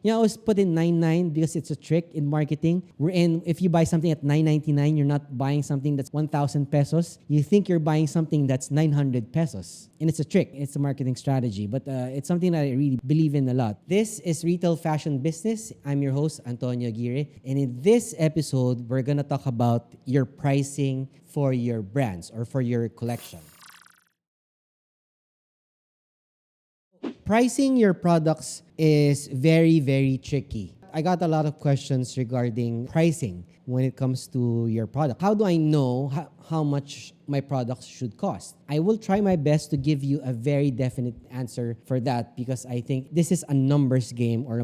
You know, I always put in 99 because it's a trick in marketing. If you buy something at 999, you're not buying something that's 1,000 pesos. You think you're buying something that's 900 pesos. And it's a trick. It's a marketing strategy. But it's something that I really believe in a lot. This is Retail Fashion Business. I'm your host, Antonio Aguirre. And in this episode, we're going to talk about your pricing for your brands or for your collection. Pricing your products is very, very tricky. I got a lot of questions regarding pricing when it comes to your product. How do I know how much my products should cost? I will try my best to give you a very definite answer for that because I think this is a numbers game or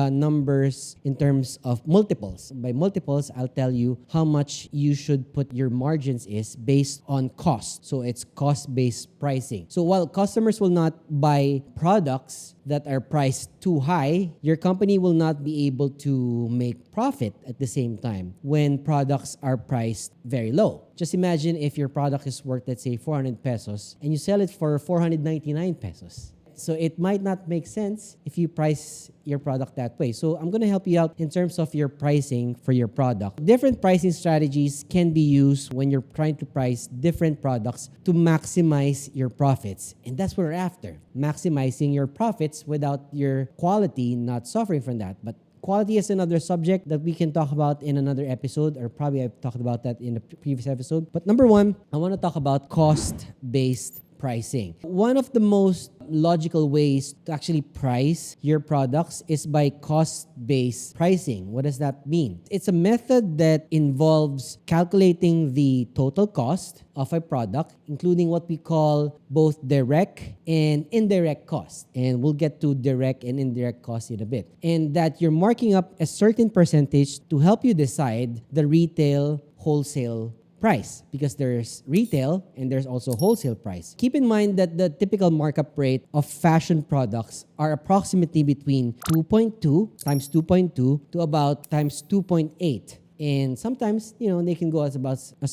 numbers in terms of multiples. By multiples, I'll tell you how much you should put your margins is based on cost. So it's cost-based pricing. So while customers will not buy products that are priced too high, your company will not be able to make profit at the same time when products are priced very low. Just imagine if your product is worth, let's say, 400 pesos and you sell it for 499 pesos. So it might not make sense if you price your product that way. So I'm going to help you out in terms of your pricing for your product. Different pricing strategies can be used when you're trying to price different products to maximize your profits. And that's what we're after, maximizing your profits without your quality not suffering from that. But quality is another subject that we can talk about in another episode, or probably I've talked about that in a previous episode. But number one, I want to talk about cost-based pricing. One of the most logical ways to actually price your products is by cost-based pricing. What does that mean? It's a method that involves calculating the total cost of a product, including what we call both direct and indirect costs. And we'll get to direct and indirect costs in a bit. And that you're marking up a certain percentage to help you decide the retail, wholesale price, because there's retail and there's also wholesale price. Keep in mind that the typical markup rate of fashion products are approximately between 2.2 times 2.2 to about times 2.8. And sometimes, they can go as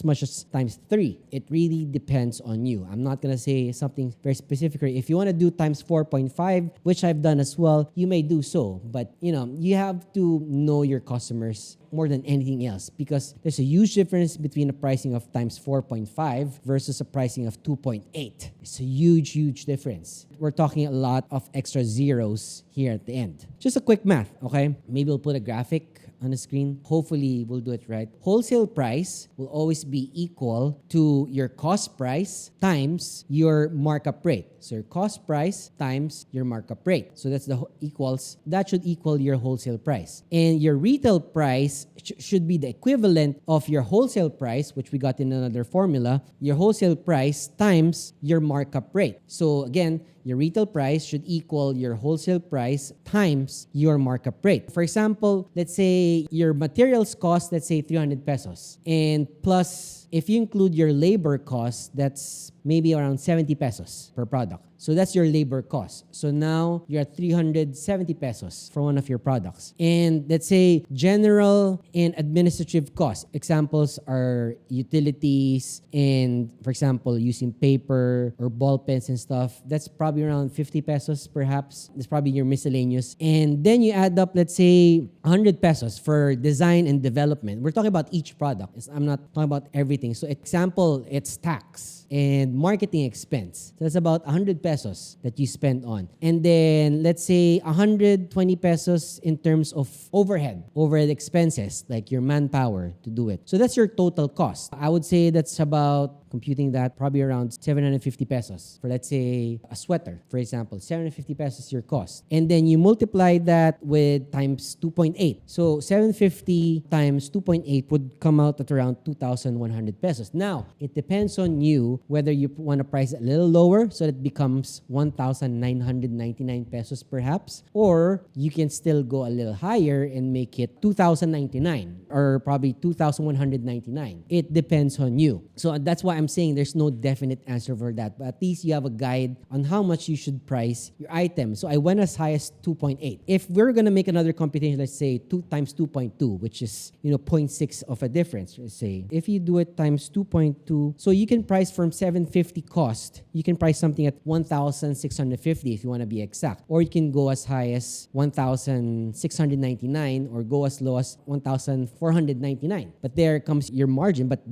much as times 3. It really depends on you. I'm not going to say something very specific. If you want to do times 4.5, which I've done as well, you may do so. But, you have to know your customers more than anything else, because there's a huge difference between a pricing of times 4.5 versus a pricing of 2.8. It's a huge, huge difference. We're talking a lot of extra zeros here at the end. Just a quick math, okay? Maybe we'll put a graphic on the screen. Hopefully, we'll do it right. Wholesale price will always be equal to your cost price times your markup rate. So your cost price times your markup rate. So that's that should equal your wholesale price. And your retail price should be the equivalent of your wholesale price, which we got in another formula, your wholesale price times your markup rate. So again, your retail price should equal your wholesale price times your markup rate. For example, let's say your materials cost, let's say 300 pesos. And plus, if you include your labor cost, that's maybe around 70 pesos per product. So that's your labor cost. So now you're at 370 pesos for one of your products. And let's say general and administrative costs. Examples are utilities and, for example, using paper or ball pens and stuff. That's probably around 50 pesos perhaps. That's probably your miscellaneous. And then you add up, let's say, 100 pesos for design and development. We're talking about each product. I'm not talking about everything. So example, it's tax and marketing expense. So that's about 100 pesos that you spend on. And then let's say 120 pesos in terms of overhead expenses, like your manpower to do it. So that's your total cost. I would say that's about, computing that, probably around 750 pesos for, let's say, a sweater, for example. 750 pesos your cost. And then you multiply that with times 2.8. So 750 times 2.8 would come out at around 2,100 pesos. Now, it depends on you whether you want to price it a little lower so that it becomes 1,999 pesos perhaps, or you can still go a little higher and make it 2,099 or probably 2,199. It depends on you. So that's why I'm saying there's no definite answer for that, but at least you have a guide on how much you should price your item. So I went as high as 2.8. If we're going to make another computation, let's say 2 times 2.2, which is, 0.6 of a difference, let's say. If you do it times 2.2, so you can price for from 750 cost, you can price something at 1,650 if you want to be exact. Or you can go as high as 1,699 or go as low as 1,499. But there comes your margin. But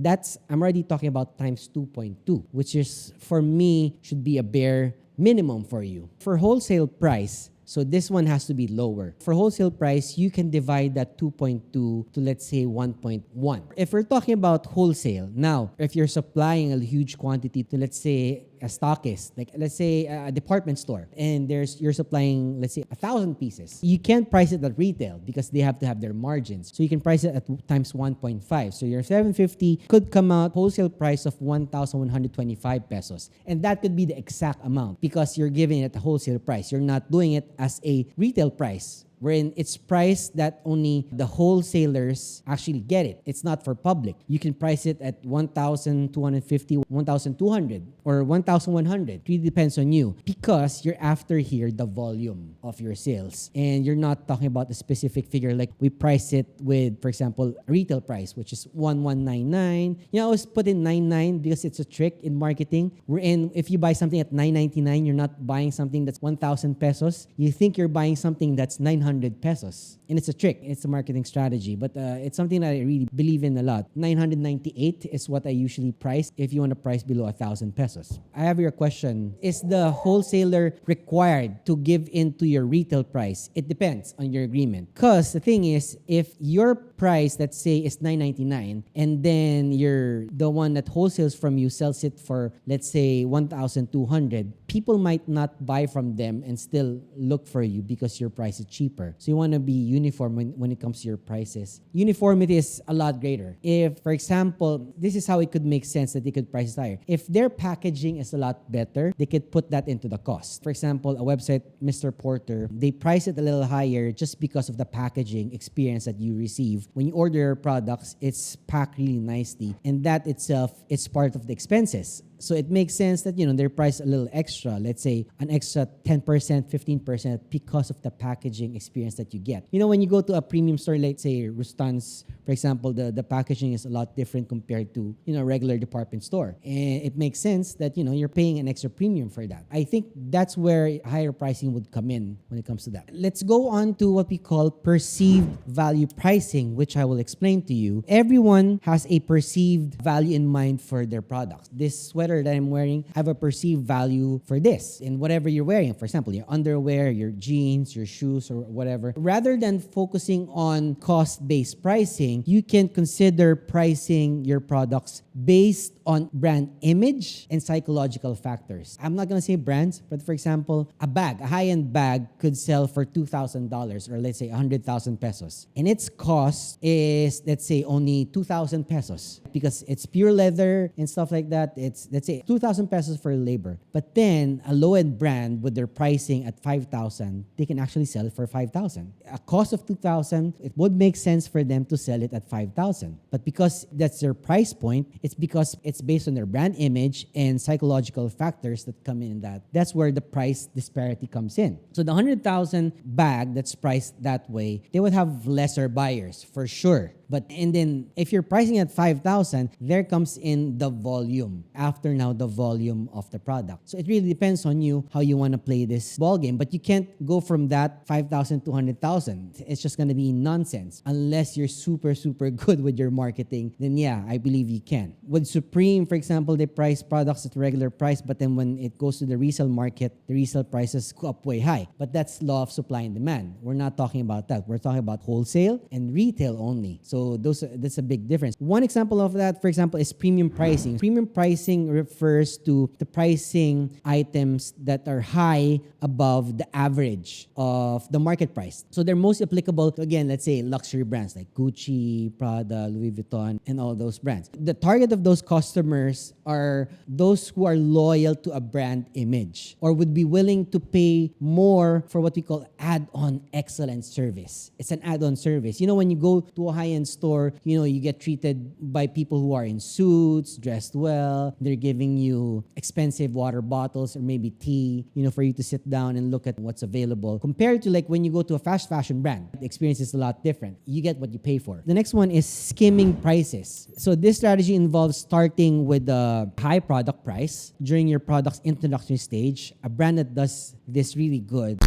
I'm already talking about times 2.2, which is, for me, should be a bare minimum for you. For wholesale price, so this one has to be lower. For wholesale price, you can divide that 2.2 to, let's say, 1.1. If we're talking about wholesale, now, if you're supplying a huge quantity to, let's say, a stockist, like let's say a department store, and you're supplying, let's say, 1,000 pieces. You can't price it at retail because they have to have their margins. So you can price it at times 1.5. So your 750 could come out wholesale price of 1,125 pesos. And that could be the exact amount because you're giving it a wholesale price. You're not doing it as a retail price, wherein it's priced that only the wholesalers actually get it. It's not for public. You can price it at 1,250, 1,200, or 1,100. It really depends on you because you're after here the volume of your sales. And you're not talking about a specific figure like we price it with, for example, a retail price, which is 1,199. You know, I always put in 99 because it's a trick in marketing. Wherein if you buy something at 999, you're not buying something that's 1,000 pesos. You think you're buying something that's 900 pesos. And it's a trick. It's a marketing strategy. But it's something that I really believe in a lot. 998 is what I usually price if you want to price below 1,000 pesos. I have your question. Is the wholesaler required to give into your retail price? It depends on your agreement. Because the thing is, if your price, let's say, is 999 and then the one that wholesales from you sells it for, let's say, 1,200, people might not buy from them and still look for you because your price is cheaper. So you want to be uniform when it comes to your prices. Uniformity is a lot greater. If, for example, this is how it could make sense that they could price it higher. If their packaging is a lot better, they could put that into the cost. For example, a website, Mr. Porter, they price it a little higher just because of the packaging experience that you receive. When you order your products, it's packed really nicely. And that itself is part of the expenses. So it makes sense that, they're priced a little extra, let's say an extra 10%, 15% because of the packaging experience that you get. When you go to a premium store, let's say Rustan's, for example, the packaging is a lot different compared to, a regular department store. And it makes sense that, you're paying an extra premium for that. I think that's where higher pricing would come in when it comes to that. Let's go on to what we call perceived value pricing, which I will explain to you. Everyone has a perceived value in mind for their products. This sweater that I'm wearing, I have a perceived value for this in whatever you're wearing. For example, your underwear, your jeans, your shoes, or whatever. Rather than focusing on cost-based pricing, you can consider pricing your products based on brand image and psychological factors. I'm not going to say brands, but for example, a high-end bag could sell for $2,000 or let's say 100,000 pesos. And its cost is, let's say, only 2,000 pesos because it's pure leather and stuff like that. It's, let's say, 2,000 pesos for labor. But then a low-end brand with their pricing at 5,000, they can actually sell it for 5,000. A cost of 2,000, it would make sense for them to sell it at 5,000. But because that's their price point, it's because it's based on their brand image and psychological factors that come in that. That's where the price disparity comes in. So the 100,000 bag that's priced that way, they would have lesser buyers for sure. And then if you're pricing at 5,000, there comes in the volume. After now, the volume of the product. So it really depends on you how you want to play this ball game. But you can't go from that 5,000 to 100,000. It's just going to be nonsense. Unless you're super, super good with your marketing, then yeah, I believe you can. With Supreme, for example, they price products at regular price, but then when it goes to the resale market, the resale prices go up way high. But that's law of supply and demand. We're not talking about that. We're talking about wholesale and retail only. So that's a big difference. One example of that, for example, is premium pricing. Premium pricing refers to the pricing items that are high above the average of the market price. So they're most applicable to, again, let's say luxury brands like Gucci, Prada, Louis Vuitton, and all those brands. The target of those customers are those who are loyal to a brand image or would be willing to pay more for what we call add-on excellent service. It's an add-on service. When you go to a high-end high-end store, you get treated by people who are in suits, dressed well. They're giving you expensive water bottles or maybe tea, for you to sit down and look at what's available. Compared to like when you go to a fast fashion brand, the experience is a lot different. You get what you pay for. The next one is skimming prices. So this strategy involves starting with a high product price during your product's introduction stage. A brand that does this really good,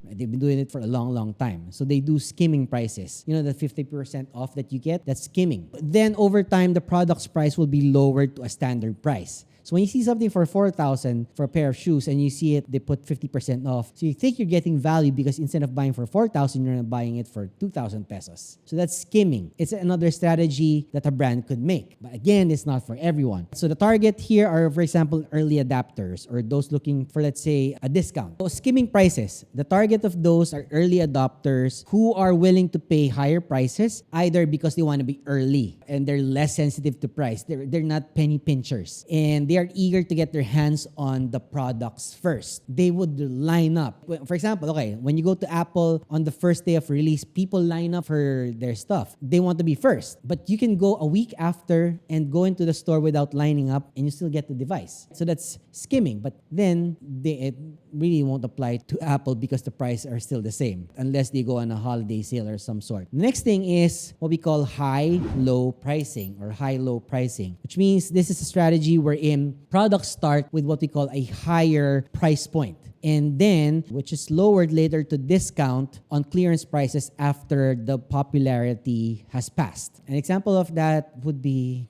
they've been doing it for a long, long time. So they do skimming prices. The 50% off that you get, that's skimming. Then over time, the product's price will be lowered to a standard price. So when you see something for 4,000 for a pair of shoes and you see it, they put 50% off. So you think you're getting value because instead of buying for 4,000, you're not buying it for 2,000 pesos. So that's skimming. It's another strategy that a brand could make. But again, it's not for everyone. So the target here are, for example, early adapters or those looking for, let's say, a discount. So skimming prices, the target of those are early adopters who are willing to pay higher prices, either because they want to be early and they're less sensitive to price. They're not penny pinchers. And they are eager to get their hands on the products first. They would line up. For example, when you go to Apple on the first day of release, people line up for their stuff. They want to be first. But you can go a week after and go into the store without lining up and you still get the device. So that's skimming. But then it really won't apply to Apple because the price are still the same unless they go on a holiday sale or some sort. The next thing is what we call high-low pricing or high-low pricing, which means this is a strategy wherein products start with what we call a higher price point. And then, which is lowered later to discount on clearance prices after the popularity has passed. An example of that would be,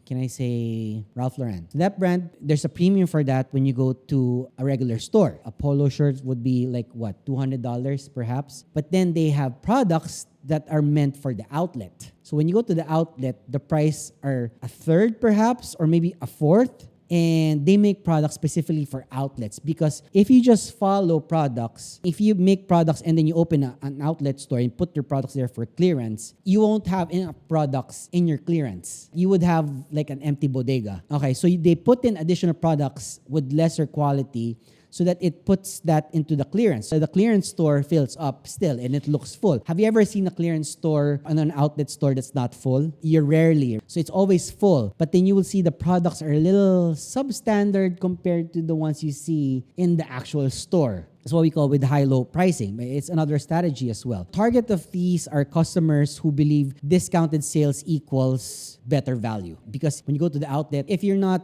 Ralph Lauren. So that brand, there's a premium for that when you go to a regular store. A polo shirt would be like what, $200 perhaps? But then they have products that are meant for the outlet. So when you go to the outlet, the price are a third perhaps, or maybe a fourth. And they make products specifically for outlets because if you just follow products, if you make products and then you open an outlet store and put your products there for clearance, you won't have enough products in your clearance. You would have like an empty bodega. Okay, so they put in additional products with lesser quality so that it puts that into the clearance. So the clearance store fills up still and it looks full. Have you ever seen a clearance store on an outlet store that's not full? You rarely. So it's always full. But then you will see the products are a little substandard compared to the ones you see in the actual store. That's what we call with high-low pricing. It's another strategy as well. Target of these are customers who believe discounted sales equals better value. Because when you go to the outlet, if you're not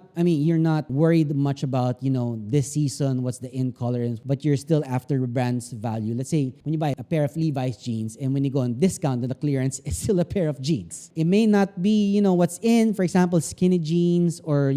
worried much about, this season, what's the in color, but you're still after the brand's value. Let's say when you buy a pair of Levi's jeans and when you go on discount and the clearance, it's still a pair of jeans. It may not be, what's in, for example, skinny jeans or,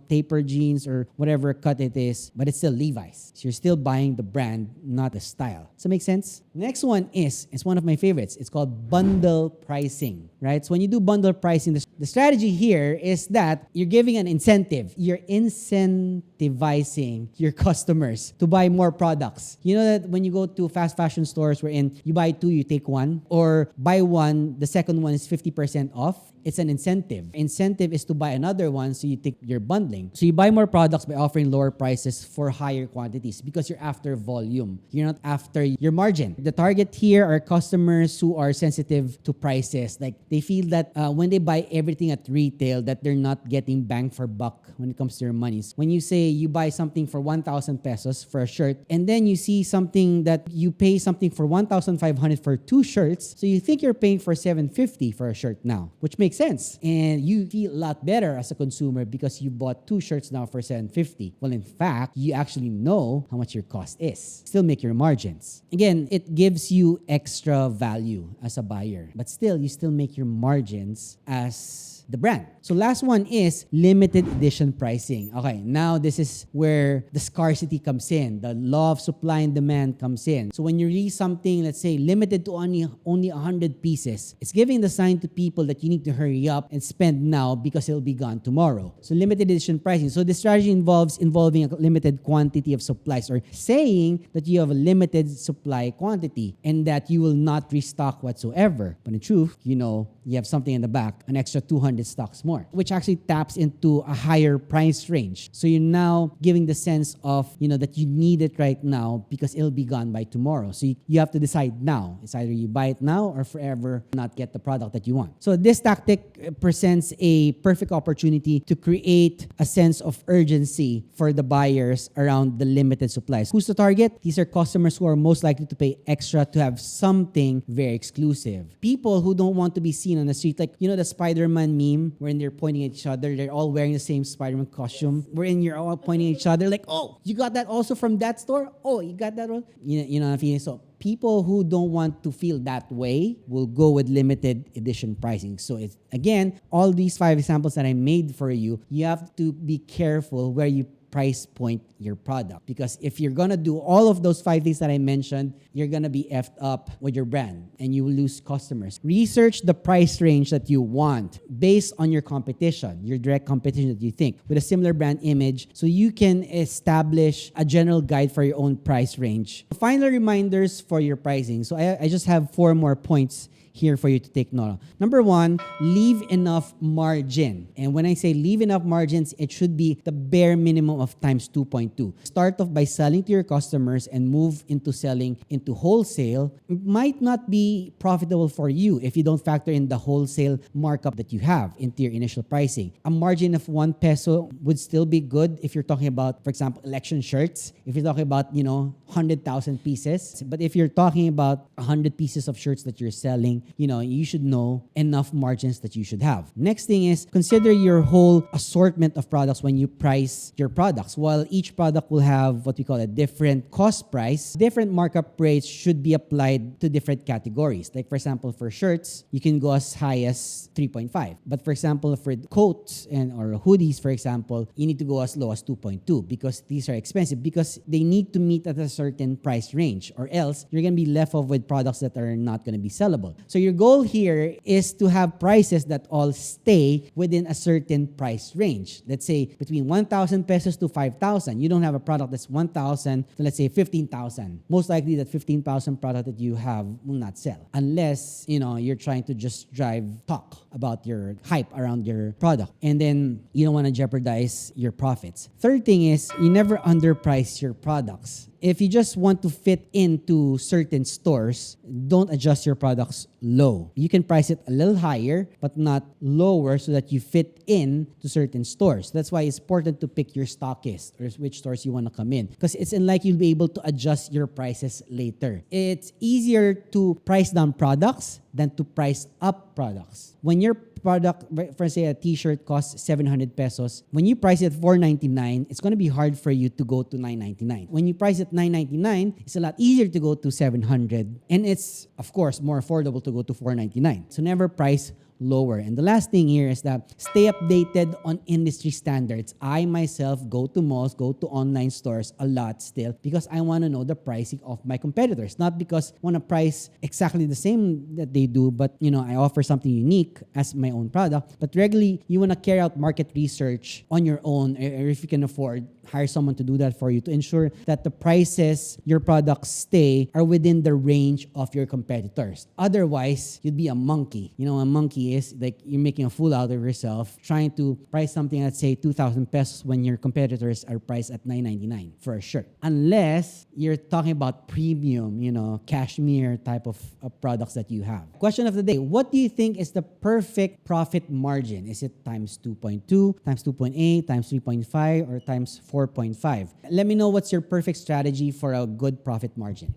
taper jeans or whatever cut it is, but it's still Levi's. So you're still buying the brand, not the style. Does that make sense? Next one it's one of my favorites. It's called bundle pricing, right? So when you do bundle pricing, the strategy here is that you're giving an incentive. You're incentivizing your customers to buy more products. You know that when you go to fast fashion stores wherein you buy two, you take one, or buy one, the second one is 50% off. It's an incentive. Incentive is to buy another one, so you take your bundling. So you buy more products by offering lower prices for higher quantities because you're after volume. You're not after your margin. The target here are customers who are sensitive to prices. Like they feel that when they buy everything at retail, that they're not getting bang for buck when it comes to their monies. When you say you buy something for 1,000 pesos for a shirt, and then you see something that you pay something for 1,500 for two shirts, so you think you're paying for 750 for a shirt now, which makes sense. And you feel a lot better as a consumer because you bought two shirts now for 750. Well, in fact, you actually know how much your cost is. Still make your margins. Again, it gives you extra value as a buyer, but still, you still make your margins as the brand. So last one is limited edition pricing. Okay, now this is where the scarcity comes in. The law of supply and demand comes in. So when you release something, let's say limited to only 100 pieces, it's giving the sign to people that you need to hurry up and spend now because it'll be gone tomorrow. So limited edition pricing. So this strategy involving a limited quantity of supplies, or saying that you have a limited supply quantity and that you will not restock whatsoever. But in truth, you have something in the back, an extra 200 200 stocks more, which actually taps into a higher price range. So you're now giving the sense of, that you need it right now because it'll be gone by tomorrow. So you have to decide now. It's either you buy it now or forever not get the product that you want. So this tactic presents a perfect opportunity to create a sense of urgency for the buyers around the limited supplies. Who's the target? These are customers who are most likely to pay extra to have something very exclusive. People who don't want to be seen on the street, like, the Spider-Man meme wherein they're pointing at each other, they're all wearing the same Spider-Man costume, wherein you're all pointing at each other like, oh, you got that also from that store? Oh, you got that one? You know what I mean? So people who don't want to feel that way will go with limited edition pricing. So it's, again, all these 5 examples that I made for you, you have to be careful where you price point your product, because if you're gonna do all of those 5 things that I mentioned, you're gonna be effed up with your brand and you will lose customers. Research the price range that you want based on your competition, your direct competition that you think with a similar brand image, so you can establish a general guide for your own price range. Final reminders for your pricing. So I just have 4 more points here for you to take note of. Number 1, leave enough margin. And when I say leave enough margins, it should be the bare minimum of times 2.2. Start off by selling to your customers and move into selling into wholesale. It might not be profitable for you if you don't factor in the wholesale markup that you have into your initial pricing. A margin of 1 peso would still be good if you're talking about, for example, election shirts. If you're talking about, 100,000 pieces. But if you're talking about 100 pieces of shirts that you're selling, you should know enough margins that you should have. Next thing is consider your whole assortment of products when you price your products. While each product will have what we call a different cost price, different markup rates should be applied to different categories. Like for example, for shirts, you can go as high as 3.5. But for example, for coats or hoodies, for example, you need to go as low as 2.2 because these are expensive, because they need to meet at a certain price range, or else you're going to be left off with products that are not going to be sellable. So your goal here is to have prices that all stay within a certain price range. Let's say between 1,000 pesos to 5,000. You don't have a product that's 1,000 to, let's say, 15,000. Most likely that 15,000 product that you have will not sell unless, you're trying to just drive talk about your hype around your product. And then you don't want to jeopardize your profits. Third thing is you never underprice your products. If you just want to fit into certain stores, don't adjust your products low. You can price it a little higher, but not lower, so that you fit in to certain stores. That's why it's important to pick your stockist or which stores you want to come in, because it's unlikely you'll be able to adjust your prices later. It's easier to price down products than to price up products. When your product, for say a t-shirt costs 700 pesos, when you price it at 499, it's going to be hard for you to go to 999. When you price it 999, it's a lot easier to go to 700, and it's of course more affordable to go to 499. So never price lower. And the last thing here is that stay updated on industry standards. I myself go to malls, go to online stores a lot still, because I want to know the pricing of my competitors. Not because I want to price exactly the same that they do, but I offer something unique as my own product. But regularly, you want to carry out market research on your own, or if you can afford, hire someone to do that for you to ensure that the prices your products stay are within the range of your competitors. Otherwise, you'd be a monkey. A monkey is like you're making a fool out of yourself trying to price something at say 2,000 pesos when your competitors are priced at 999 for a shirt. Unless you're talking about premium, cashmere type of products that you have. Question of the day: what do you think is the perfect profit margin? Is it times 2.2, times 2.8, times 3.5, or times 4.5? Let me know what's your perfect strategy for a good profit margin.